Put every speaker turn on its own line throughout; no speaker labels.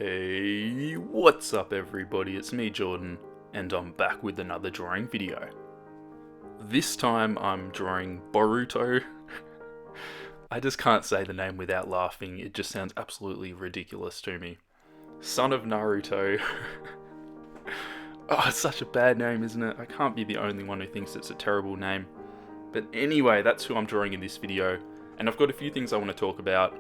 Hey, what's up everybody, it's me Jordan, and I'm back with another drawing video. This time I'm drawing Boruto. I just can't say the name without laughing, it just sounds absolutely ridiculous to me. Son of Naruto. Oh, it's such a bad name, isn't it? I can't be the only one who thinks it's a terrible name. But anyway, that's who I'm drawing in this video, and I've got a few things I want to talk about.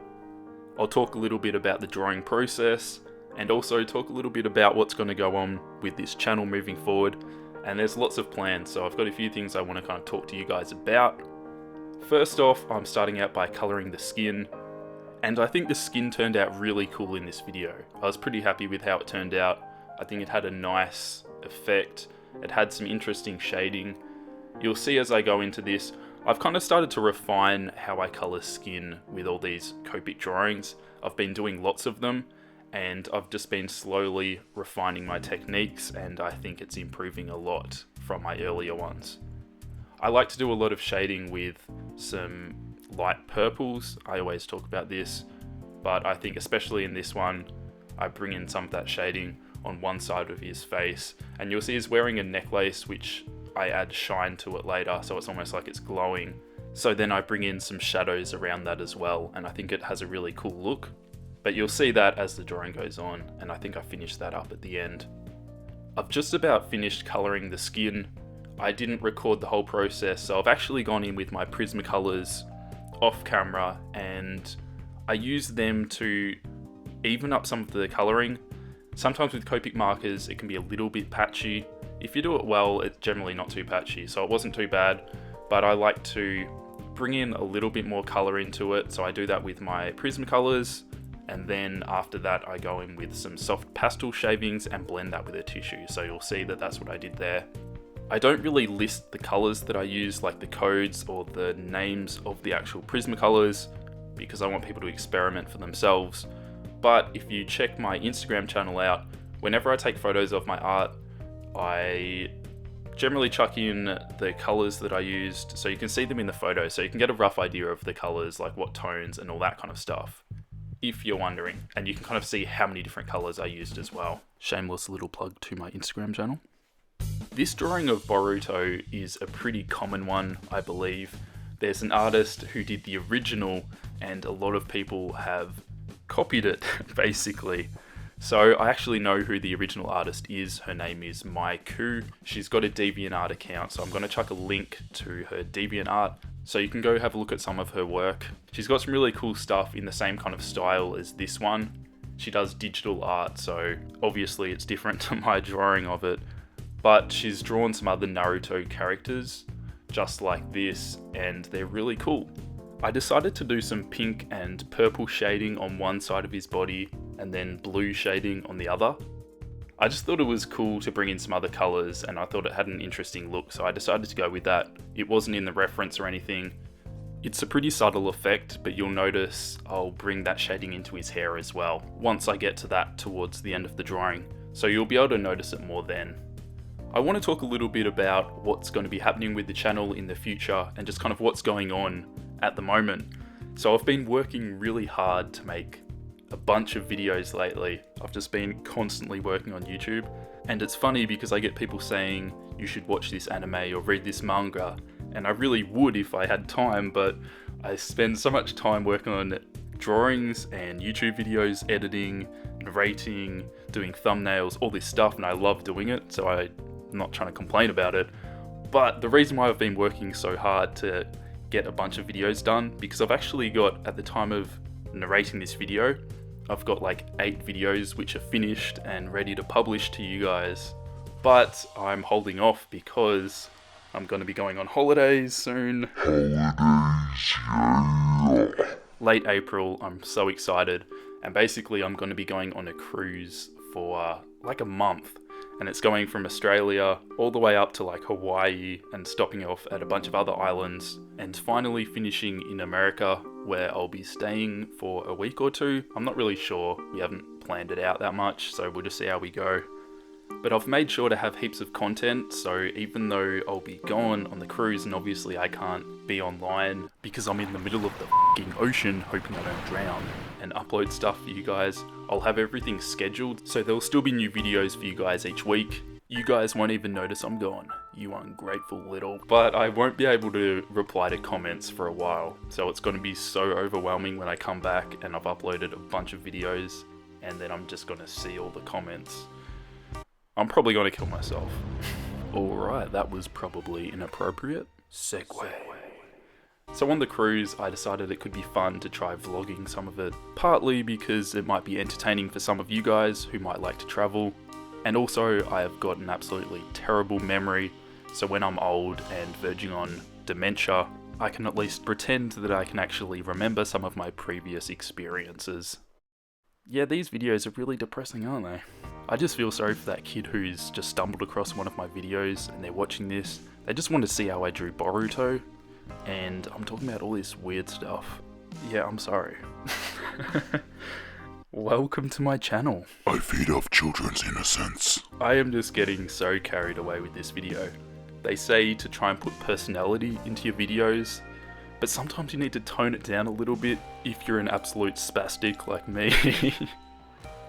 I'll talk a little bit about the drawing process, and also talk a little bit about what's going to go on with this channel moving forward. And there's lots of plans, so I've got a few things I want to kind of talk to you guys about. First off, I'm starting out by colouring the skin, and I think the skin turned out really cool in this video. I was pretty happy with how it turned out. I think it had a nice effect, it had some interesting shading. You'll see as I go into this, I've kind of started to refine how I colour skin with all these Copic drawings. I've been doing lots of them, and I've just been slowly refining my techniques, and I think it's improving a lot from my earlier ones. I like to do a lot of shading with some light purples. I always talk about this, but I think especially in this one, I bring in some of that shading on one side of his face, and you'll see he's wearing a necklace which I add shine to it later, so it's almost like it's glowing. So then I bring in some shadows around that as well, and I think it has a really cool look. But you'll see that as the drawing goes on, and I think I finished that up at the end. I've just about finished colouring the skin. I didn't record the whole process, so I've actually gone in with my Prismacolours off camera, and I use them to even up some of the colouring. Sometimes with Copic markers it can be a little bit patchy. If you do it well, it's generally not too patchy, so it wasn't too bad, but I like to bring in a little bit more colour into it, so I do that with my Prismacolours. And then after that I go in with some soft pastel shavings and blend that with a tissue, so you'll see that that's what I did there. I don't really list the colours that I use, like the codes or the names of the actual Prismacolours, because I want people to experiment for themselves. But if you check my Instagram channel out, whenever I take photos of my art, I generally chuck in the colours that I used, so you can see them in the photo, so you can get a rough idea of the colours, like what tones and all that kind of stuff, if you're wondering, and you can kind of see how many different colours I used as well. Shameless little plug to my Instagram channel. This drawing of Boruto is a pretty common one, I believe. There's an artist who did the original, and a lot of people have copied it, basically. So I actually know who the original artist is. Her name is Mai-Kuu. She's got a Deviant Art account, so I'm going to chuck a link to her Deviant Art, so you can go have a look at some of her work. She's got some really cool stuff in the same kind of style as this one. She does digital art, so obviously it's different to my drawing of it, but she's drawn some other Naruto characters just like this, and they're really cool. I decided to do some pink and purple shading on one side of his body, and then blue shading on the other. I just thought it was cool to bring in some other colours, and I thought it had an interesting look, so I decided to go with that. It wasn't in the reference or anything. It's a pretty subtle effect, but you'll notice I'll bring that shading into his hair as well, once I get to that towards the end of the drawing, so you'll be able to notice it more then. I want to talk a little bit about what's going to be happening with the channel in the future, and just kind of what's going on at the moment. So I've been working really hard to make a bunch of videos lately. I've just been constantly working on YouTube, and it's funny because I get people saying you should watch this anime or read this manga, and I really would if I had time, but I spend so much time working on drawings and YouTube videos, editing, narrating, doing thumbnails, all this stuff, and I love doing it, so I'm not trying to complain about it. But the reason why I've been working so hard to get a bunch of videos done, because I've actually got, at the time of narrating this video, I've got like 8 videos which are finished and ready to publish to you guys, but I'm holding off because I'm going to be going on holidays soon. Late April, I'm so excited, and basically I'm going to be going on a cruise for like a month, and it's going from Australia all the way up to like Hawaii and stopping off at a bunch of other islands, and finally finishing in America, where I'll be staying for a week or two. I'm not really sure, we haven't planned it out that much, so we'll just see how we go. But I've made sure to have heaps of content, so even though I'll be gone on the cruise, and obviously I can't be online because I'm in the middle of the f***ing ocean hoping I don't drown, and upload stuff for you guys. I'll have everything scheduled, so there'll still be new videos for you guys each week. You guys won't even notice I'm gone, you ungrateful little. But I won't be able to reply to comments for a while, so it's going to be so overwhelming when I come back and I've uploaded a bunch of videos, and then I'm just going to see all the comments. I'm probably going to kill myself. Alright, that was probably inappropriate. Segue. So on the cruise, I decided it could be fun to try vlogging some of it, partly because it might be entertaining for some of you guys who might like to travel, and also I have got an absolutely terrible memory, so when I'm old and verging on dementia, I can at least pretend that I can actually remember some of my previous experiences. Yeah, these videos are really depressing, aren't they? I just feel sorry for that kid who's just stumbled across one of my videos and they're watching this. They just want to see how I drew Boruto, and I'm talking about all this weird stuff. Yeah, I'm sorry. Welcome to my channel.
I feed off children's innocence.
I am just getting so carried away with this video. They say to try and put personality into your videos, but sometimes you need to tone it down a little bit if you're an absolute spastic like me.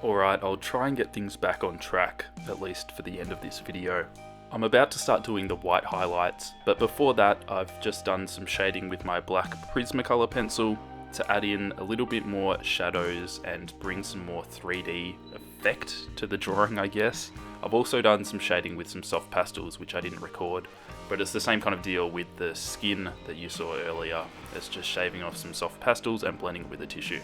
Alright, I'll try and get things back on track, at least for the end of this video. I'm about to start doing the white highlights, but before that I've just done some shading with my black Prismacolor pencil to add in a little bit more shadows and bring some more 3D effect to the drawing, I guess. I've also done some shading with some soft pastels, which I didn't record, but it's the same kind of deal with the skin that you saw earlier. It's just shaving off some soft pastels and blending it with a tissue.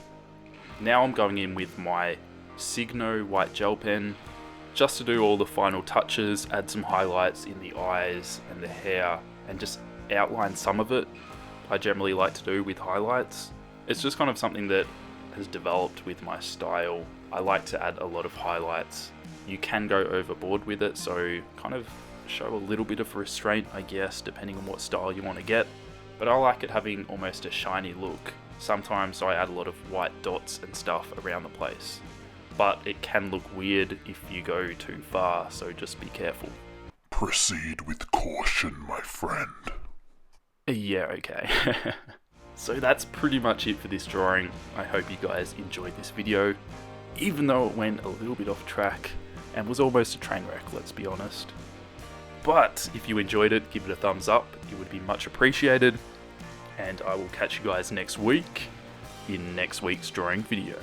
Now I'm going in with my Signo white gel pen, just to do all the final touches, add some highlights in the eyes and the hair, and just outline some of it. I generally like to do with highlights. It's just kind of something that has developed with my style. I like to add a lot of highlights. You can go overboard with it, so kind of show a little bit of restraint, I guess, depending on what style you want to get. But I like it having almost a shiny look. Sometimes I add a lot of white dots and stuff around the place. But it can look weird if you go too far, so just be careful.
Proceed with caution, my friend.
Yeah, okay. So that's pretty much it for this drawing. I hope you guys enjoyed this video, even though it went a little bit off track and was almost a train wreck, let's be honest. But if you enjoyed it, give it a thumbs up, it would be much appreciated, and I will catch you guys next week in next week's drawing video.